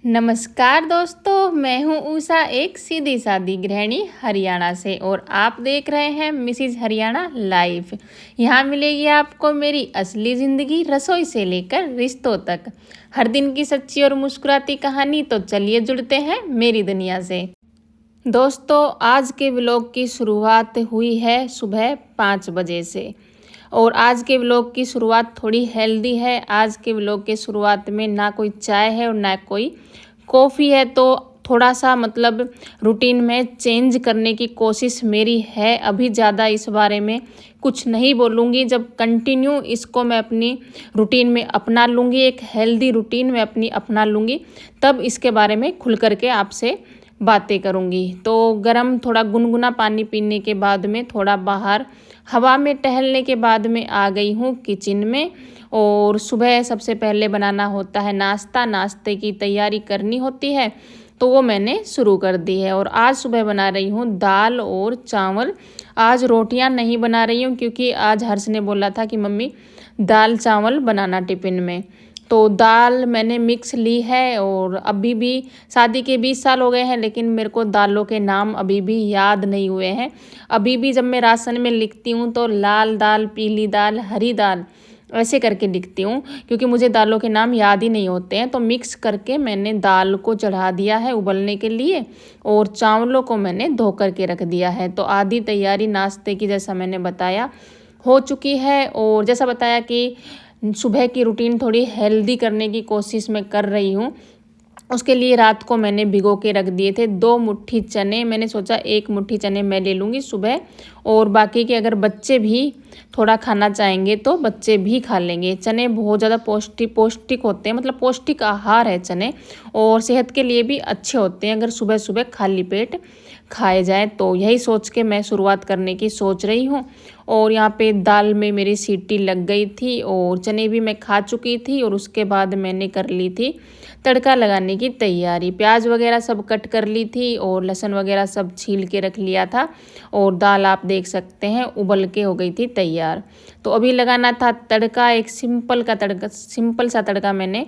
नमस्कार दोस्तों, मैं हूँ उषा, एक सीधी सादी गृहिणी हरियाणा से। और आप देख रहे हैं मिसिज हरियाणा लाइफ। यहाँ मिलेगी आपको मेरी असली ज़िंदगी, रसोई से लेकर रिश्तों तक, हर दिन की सच्ची और मुस्कुराती कहानी। तो चलिए जुड़ते हैं मेरी दुनिया से। दोस्तों, आज के व्लॉग की शुरुआत हुई है सुबह 5 बजे से। और आज के व्लॉग की शुरुआत थोड़ी हेल्दी है। आज के व्लॉग के शुरुआत में ना कोई चाय है और ना कोई कॉफ़ी है, तो थोड़ा सा मतलब रूटीन में चेंज करने की कोशिश मेरी है। अभी ज़्यादा इस बारे में कुछ नहीं बोलूँगी। जब कंटिन्यू इसको मैं अपनी रूटीन में अपना लूँगी, एक हेल्दी रूटीन में अपनी अपना लूँगी, तब इसके बारे में खुल कर के आपसे बातें करूँगी। तो गरम थोड़ा गुनगुना पानी पीने के बाद में, थोड़ा बाहर हवा में टहलने के बाद में आ गई हूँ किचन में। और सुबह सबसे पहले बनाना होता है नाश्ता, नाश्ते की तैयारी करनी होती है, तो वो मैंने शुरू कर दी है। और आज सुबह बना रही हूँ दाल और चावल। आज रोटियां नहीं बना रही हूँ क्योंकि आज हर्ष ने बोला था कि मम्मी दाल चावल बनाना टिफ़िन में। तो दाल मैंने मिक्स ली है। और अभी भी शादी के 20 साल हो गए हैं, लेकिन मेरे को दालों के नाम अभी भी याद नहीं हुए हैं। अभी भी जब मैं राशन में लिखती हूँ तो लाल दाल, पीली दाल, हरी दाल ऐसे करके लिखती हूँ, क्योंकि मुझे दालों के नाम याद ही नहीं होते हैं। तो मिक्स करके मैंने दाल को चढ़ा दिया है उबलने के लिए, और चावलों को मैंने धो करके रख दिया है। तो आधी तैयारी नाश्ते की, जैसा मैंने बताया, हो चुकी है। और जैसा बताया कि सुबह की रूटीन थोड़ी हेल्दी करने की कोशिश मैं कर रही हूँ। उसके लिए रात को मैंने भिगो के रख दिए थे 2 मुट्ठी चने। मैंने सोचा 1 मुट्ठी चने मैं ले लूँगी सुबह, और बाकी के अगर बच्चे भी थोड़ा खाना चाहेंगे तो बच्चे भी खा लेंगे। चने बहुत ज़्यादा पौष्टिक होते हैं, मतलब पौष्टिक आहार है चने, और सेहत के लिए भी अच्छे होते हैं अगर सुबह सुबह खाली पेट खाए जाए। तो यही सोच के मैं शुरुआत करने की सोच रही हूँ। और यहाँ पे दाल में मेरी सीटी लग गई थी, और चने भी मैं खा चुकी थी। और उसके बाद मैंने कर ली थी तड़का लगाने की तैयारी। प्याज वगैरह सब कट कर ली थी, और लहसुन वगैरह सब छील के रख लिया था। और दाल आप देख सकते हैं उबल के हो गई थी तैयार। तो अभी लगाना था तड़का, एक सिंपल सा तड़का मैंने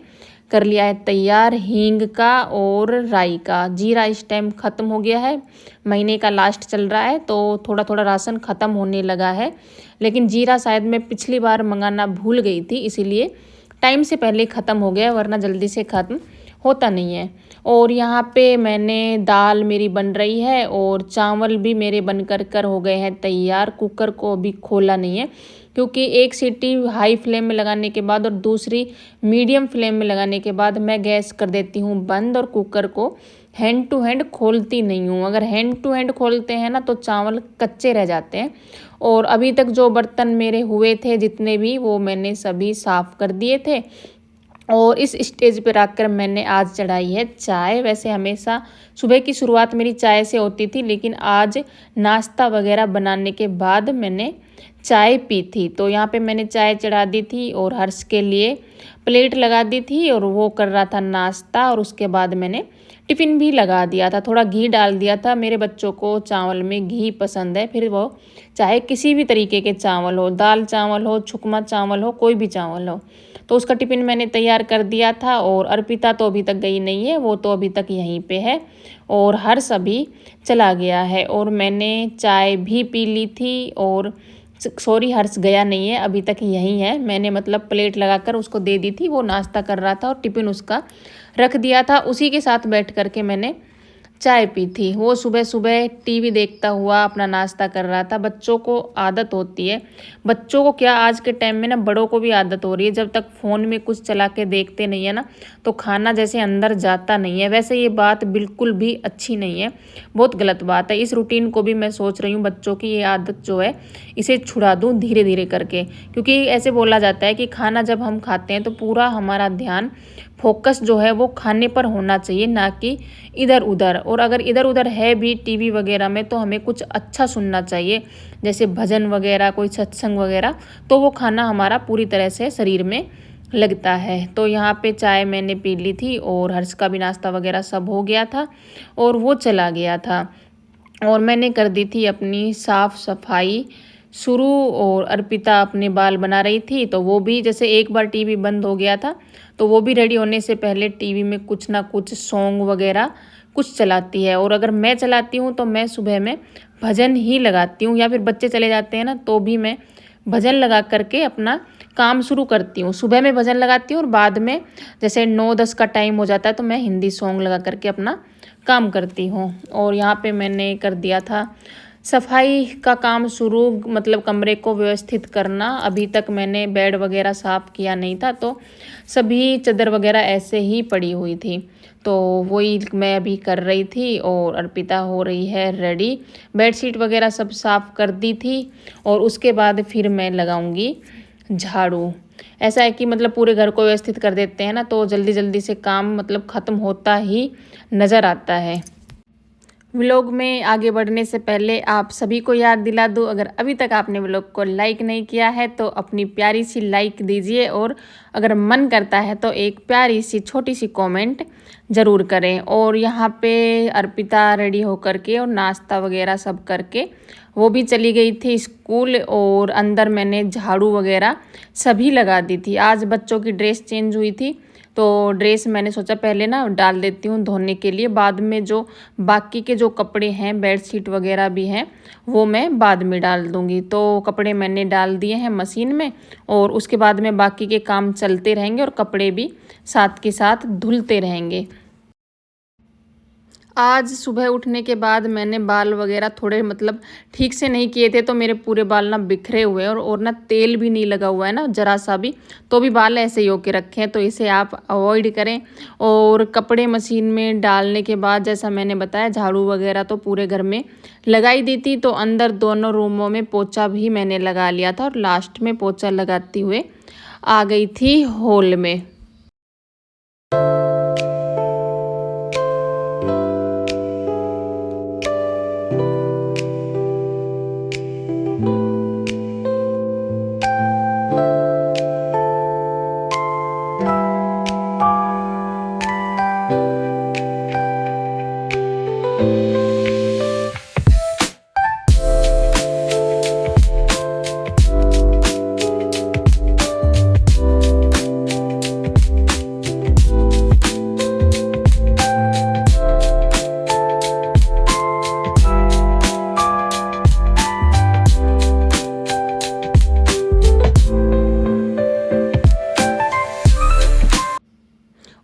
कर लिया है तैयार, हींग का और राई का। जीरा इस टाइम ख़त्म हो गया है, महीने का लास्ट चल रहा है, तो थोड़ा थोड़ा राशन ख़त्म होने लगा है। लेकिन जीरा शायद मैं पिछली बार मंगाना भूल गई थी, इसीलिए टाइम से पहले ख़त्म हो गया, वरना जल्दी से ख़त्म होता नहीं है। और यहाँ पे मैंने दाल मेरी बन रही है, और चावल भी मेरे बनकर हो गए हैं तैयार। कुकर को अभी खोला नहीं है, क्योंकि एक सीटी हाई फ्लेम में लगाने के बाद और दूसरी मीडियम फ्लेम में लगाने के बाद मैं गैस कर देती हूँ बंद, और कुकर को हैंड टू हैंड खोलती नहीं हूँ। अगर हैंड टू हैंड खोलते हैं ना तो चावल कच्चे रह जाते हैं। और अभी तक जो बर्तन मेरे हुए थे जितने भी, वो मैंने सभी साफ़ कर दिए थे। और इस स्टेज पर आकर मैंने आज चढ़ाई है चाय। वैसे हमेशा सुबह की शुरुआत मेरी चाय से होती थी, लेकिन आज नाश्ता वगैरह बनाने के बाद मैंने चाय पी थी। तो यहाँ पे मैंने चाय चढ़ा दी थी, और हर्ष के लिए प्लेट लगा दी थी, और वो कर रहा था नाश्ता। और उसके बाद मैंने टिफ़िन भी लगा दिया था, थोड़ा घी डाल दिया था। मेरे बच्चों को चावल में घी पसंद है, फिर वो चाहे किसी भी तरीके के चावल हो, दाल चावल हो, छुकमा चावल हो, कोई भी चावल हो। तो उसका टिफ़िन मैंने तैयार कर दिया था। और अर्पिता तो अभी तक गई नहीं है, वो तो अभी तक यहीं पे है। और हर्ष अभी चला गया है। और मैंने चाय भी पी ली थी। और सॉरी, हर्ष गया नहीं है, अभी तक यहीं है। मैंने मतलब प्लेट लगाकर उसको दे दी थी, वो नाश्ता कर रहा था, और टिफ़िन उसका रख दिया था। उसी के साथ बैठ कर के मैंने चाय पी थी। वो सुबह सुबह टीवी देखता हुआ अपना नाश्ता कर रहा था। बच्चों को आदत होती है, बच्चों को क्या, आज के टाइम में ना बड़ों को भी आदत हो रही है, जब तक फ़ोन में कुछ चला के देखते नहीं है ना, तो खाना जैसे अंदर जाता नहीं है। वैसे ये बात बिल्कुल भी अच्छी नहीं है, बहुत गलत बात है। इस रूटीन को भी मैं सोच रही हूँ बच्चों की ये आदत जो है इसे छुड़ा दूँ धीरे धीरे करके। क्योंकि ऐसे बोला जाता है कि खाना जब हम खाते हैं तो पूरा हमारा ध्यान, फोकस जो है वो खाने पर होना चाहिए, ना कि इधर उधर। और अगर इधर उधर है भी टीवी वगैरह में, तो हमें कुछ अच्छा सुनना चाहिए, जैसे भजन वगैरह, कोई सत्संग वगैरह, तो वो खाना हमारा पूरी तरह से शरीर में लगता है। तो यहाँ पे चाय मैंने पी ली थी, और हर्ष का भी नाश्ता वगैरह सब हो गया था, और वो चला गया था। और मैंने कर दी थी अपनी साफ़ सफाई शुरू। और अर्पिता अपने बाल बना रही थी, तो वो भी जैसे एक बार टीवी बंद हो गया था तो वो भी रेडी होने से पहले टीवी में कुछ ना कुछ सॉन्ग वगैरह कुछ चलाती है। और अगर मैं चलाती हूँ तो मैं सुबह में भजन ही लगाती हूँ, या फिर बच्चे चले जाते हैं ना तो भी मैं भजन लगा करके अपना काम शुरू करती हूँ। सुबह में भजन लगाती हूँ और बाद में जैसे 9-10 का टाइम हो जाता है तो मैं हिंदी सॉन्ग लगा करके अपना काम करती हूँ। और यहाँ पे मैंने कर दिया था सफाई का काम शुरू, मतलब कमरे को व्यवस्थित करना। अभी तक मैंने बेड वगैरह साफ़ किया नहीं था, तो सभी चादर वगैरह ऐसे ही पड़ी हुई थी, तो वही मैं अभी कर रही थी। और अर्पिता हो रही है रेडी। बेडशीट वगैरह सब साफ़ कर दी थी और उसके बाद फिर मैं लगाऊंगी झाड़ू। ऐसा है कि मतलब पूरे घर को व्यवस्थित कर देते हैं ना तो जल्दी जल्दी से काम मतलब ख़त्म होता ही नज़र आता है। व्लॉग में आगे बढ़ने से पहले आप सभी को याद दिला दूँ, अगर अभी तक आपने व्लॉग को लाइक नहीं किया है तो अपनी प्यारी सी लाइक दीजिए, और अगर मन करता है तो एक प्यारी सी छोटी सी कमेंट ज़रूर करें। और यहाँ पे अर्पिता रेडी होकर के और नाश्ता वगैरह सब करके वो भी चली गई थी स्कूल, और अंदर मैंने झाड़ू वगैरह सभी लगा दी थी। आज बच्चों की ड्रेस चेंज हुई थी तो ड्रेस मैंने सोचा पहले ना डाल देती हूँ धोने के लिए, बाद में जो बाकी के जो कपड़े हैं बेडशीट वगैरह भी हैं वो मैं बाद में डाल दूँगी। तो कपड़े मैंने डाल दिए हैं मशीन में, और उसके बाद में बाकी के काम चलते रहेंगे और कपड़े भी साथ के साथ धुलते रहेंगे। आज सुबह उठने के बाद मैंने बाल वगैरह थोड़े मतलब ठीक से नहीं किए थे, तो मेरे पूरे बाल ना बिखरे हुए हैं, और ना तेल भी नहीं लगा हुआ है ना ज़रा सा भी, तो भी बाल ऐसे ही होके रखे हैं। तो इसे आप अवॉइड करें। और कपड़े मशीन में डालने के बाद जैसा मैंने बताया झाड़ू वगैरह तो पूरे घर में लगाई दी थी, तो अंदर दोनों रूमों में पोछा भी मैंने लगा लिया था, और लास्ट में पोछा लगाती हुए आ गई थी हॉल में।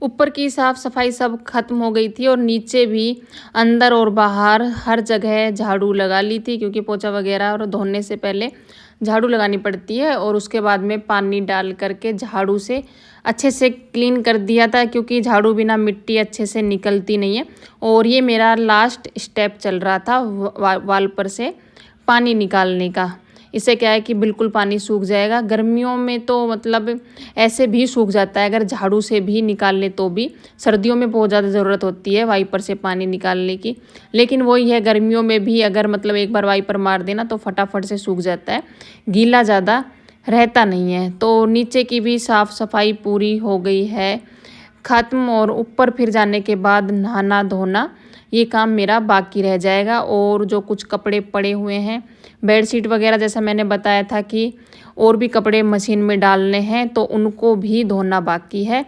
ऊपर की साफ़ सफाई सब खत्म हो गई थी, और नीचे भी अंदर और बाहर हर जगह झाड़ू लगा ली थी, क्योंकि पोछा वगैरह और धोने से पहले झाड़ू लगानी पड़ती है। और उसके बाद में पानी डाल करके झाड़ू से अच्छे से क्लीन कर दिया था, क्योंकि झाड़ू बिना मिट्टी अच्छे से निकलती नहीं है। और ये मेरा लास्ट स्टेप चल रहा था वाल पर से पानी निकालने का। इससे क्या है कि बिल्कुल पानी सूख जाएगा। गर्मियों में तो मतलब ऐसे भी सूख जाता है, अगर झाड़ू से भी निकाल ले तो भी। सर्दियों में बहुत ज़्यादा ज़रूरत होती है वाइपर से पानी निकालने की, लेकिन वही है गर्मियों में भी अगर मतलब एक बार वाइपर मार देना तो फटाफट से सूख जाता है, गीला ज़्यादा रहता नहीं है। तो नीचे की भी साफ़ सफाई पूरी हो गई है ख़त्म, और ऊपर फिर जाने के बाद नहाना धोना ये काम मेरा बाकी रह जाएगा। और जो कुछ कपड़े पड़े हुए हैं बेडशीट वगैरह, जैसा मैंने बताया था कि और भी कपड़े मशीन में डालने हैं तो उनको भी धोना बाकी है।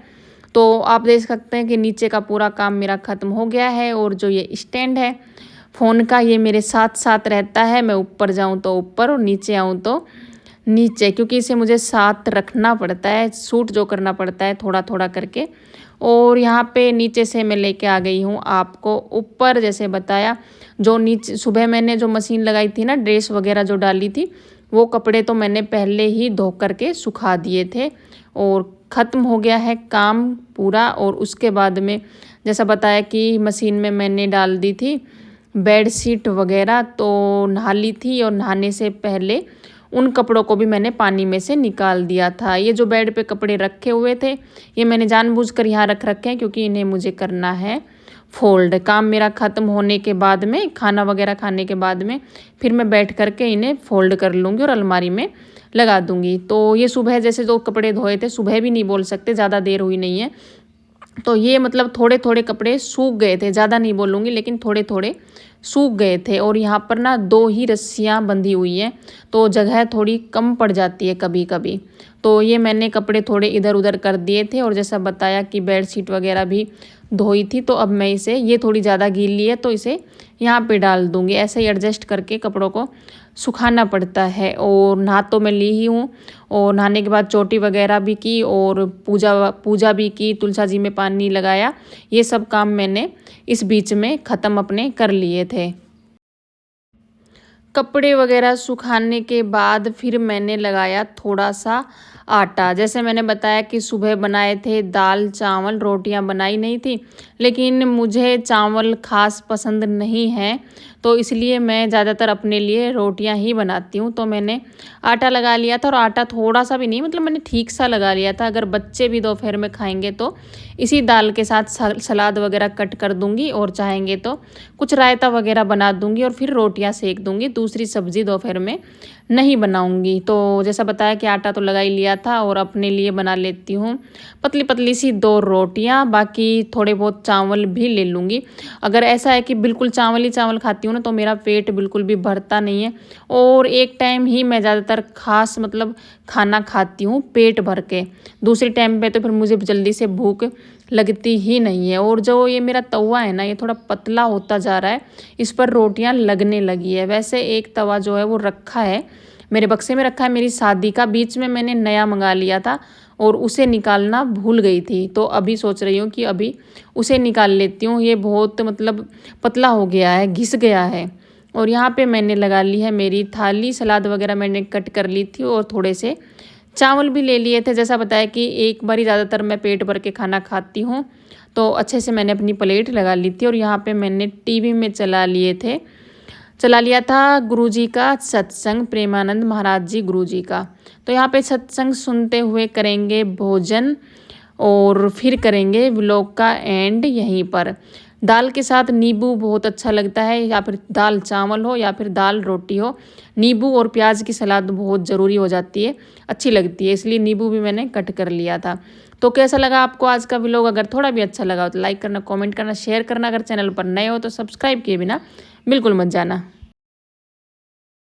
तो आप देख सकते हैं कि नीचे का पूरा काम मेरा ख़त्म हो गया है। और जो ये स्टैंड है फ़ोन का, ये मेरे साथ साथ रहता है। मैं ऊपर जाऊँ तो ऊपर और नीचे आऊँ तो नीचे, क्योंकि इसे मुझे साथ रखना पड़ता है, शूट जो करना पड़ता है थोड़ा थोड़ा करके। और यहाँ पे नीचे से मैं लेके आ गई हूँ आपको ऊपर, जैसे बताया जो नीचे सुबह मैंने जो मशीन लगाई थी ना ड्रेस वगैरह जो डाली थी, वो कपड़े तो मैंने पहले ही धो करके सुखा दिए थे, और ख़त्म हो गया है काम पूरा। और उसके बाद में जैसा बताया कि मशीन में मैंने डाल दी थी बेडशीट वगैरह, तो नहा ली थी, और नहाने से पहले उन कपड़ों को भी मैंने पानी में से निकाल दिया था। ये जो बेड पे कपड़े रखे हुए थे ये मैंने जानबूझकर यहाँ रख रखे हैं, क्योंकि इन्हें मुझे करना है फोल्ड। काम मेरा ख़त्म होने के बाद में, खाना वगैरह खाने के बाद में, फिर मैं बैठ करके इन्हें फोल्ड कर लूँगी और अलमारी में लगा दूँगी। तो ये सुबह जैसे जो कपड़े धोए थे, सुबह भी नहीं बोल सकते, ज़्यादा देर हुई नहीं है, तो ये मतलब थोड़े थोड़े कपड़े सूख गए थे, ज़्यादा नहीं बोलूँगी लेकिन थोड़े थोड़े सूख गए थे। और यहाँ पर ना 2 ही रस्सियाँ बंधी हुई हैं, तो जगह थोड़ी कम पड़ जाती है कभी कभी। तो ये मैंने कपड़े थोड़े इधर उधर कर दिए थे, और जैसा बताया कि बेडशीट वगैरह भी धोई थी, तो अब मैं इसे, ये थोड़ी ज़्यादा गीली है तो इसे यहाँ पे डाल दूँगी। ऐसे ही एडजस्ट करके कपड़ों को सुखाना पड़ता है। और नहा तो मैं ली ही हूँ, और नहाने के बाद चोटी वगैरह भी की, और पूजा पूजा भी की, तुलसा जी में पानी लगाया। ये सब काम मैंने इस बीच में ख़त्म अपने कर लिए थे। कपड़े वगैरह सुखाने के बाद फिर मैंने लगाया थोड़ा सा आटा। जैसे मैंने बताया कि सुबह बनाए थे दाल चावल, रोटियां बनाई नहीं थी, लेकिन मुझे चावल ख़ास पसंद नहीं है, तो इसलिए मैं ज़्यादातर अपने लिए रोटियां ही बनाती हूँ। तो मैंने आटा लगा लिया था, और आटा थोड़ा सा भी नहीं, मतलब मैंने ठीक सा लगा लिया था। अगर बच्चे भी दोपहर में खाएंगे तो इसी दाल के साथ सलाद वगैरह कट कर दूंगी, और चाहेंगे तो कुछ रायता वगैरह बना दूंगी, और फिर रोटियां सेक दूंगी। दूसरी सब्जी दोपहर में नहीं बनाऊंगी। तो जैसा बताया कि आटा तो लगा ही लिया था, और अपने लिए बना लेती हूँ पतली पतली सी 2 रोटियां, बाकी थोड़े बहुत चावल भी ले लूँगी। अगर ऐसा है कि बिल्कुल चावल ही चावल खाती हूँ ना, तो मेरा पेट बिल्कुल भी भरता नहीं है, और एक टाइम ही मैं ज़्यादातर खास मतलब खाना खाती हूँ पेट भर के। दूसरे टाइम पे तो फिर मुझे जल्दी से भूख लगती ही नहीं है। और जो ये मेरा तवा है ना, ये थोड़ा पतला होता जा रहा है, इस पर रोटियां लगने लगी है। वैसे एक तवा जो है वो रखा है, मेरे बक्से में रखा है, मेरी शादी का, बीच में मैंने नया मंगा लिया था, और उसे निकालना भूल गई थी। तो अभी सोच रही हूँ कि अभी उसे निकाल लेती हूँ। ये बहुत मतलब पतला हो गया है, घिस गया है। और यहाँ पे मैंने लगा ली है मेरी थाली, सलाद वगैरह मैंने कट कर ली थी, और थोड़े से चावल भी ले लिए थे। जैसा बताया कि एक बार ही ज़्यादातर मैं पेट भर के खाना खाती हूँ, तो अच्छे से मैंने अपनी प्लेट लगा ली थी। और यहाँ पे मैंने टीवी में चला लिया था गुरुजी का सत्संग, प्रेमानंद महाराज जी गुरुजी का। तो यहाँ पे सत्संग सुनते हुए करेंगे भोजन, और फिर करेंगे व्लॉग का एंड यहीं पर। दाल के साथ नींबू बहुत अच्छा लगता है, या फिर दाल चावल हो या फिर दाल रोटी हो, नींबू और प्याज की सलाद बहुत ज़रूरी हो जाती है, अच्छी लगती है, इसलिए नींबू भी मैंने कट कर लिया था। तो कैसा लगा आपको आज का व्लॉग? अगर थोड़ा भी अच्छा लगा हो तो लाइक करना, कमेंट करना, शेयर करना। अगर चैनल पर नए हो तो सब्सक्राइब किए बिना बिल्कुल मत जाना।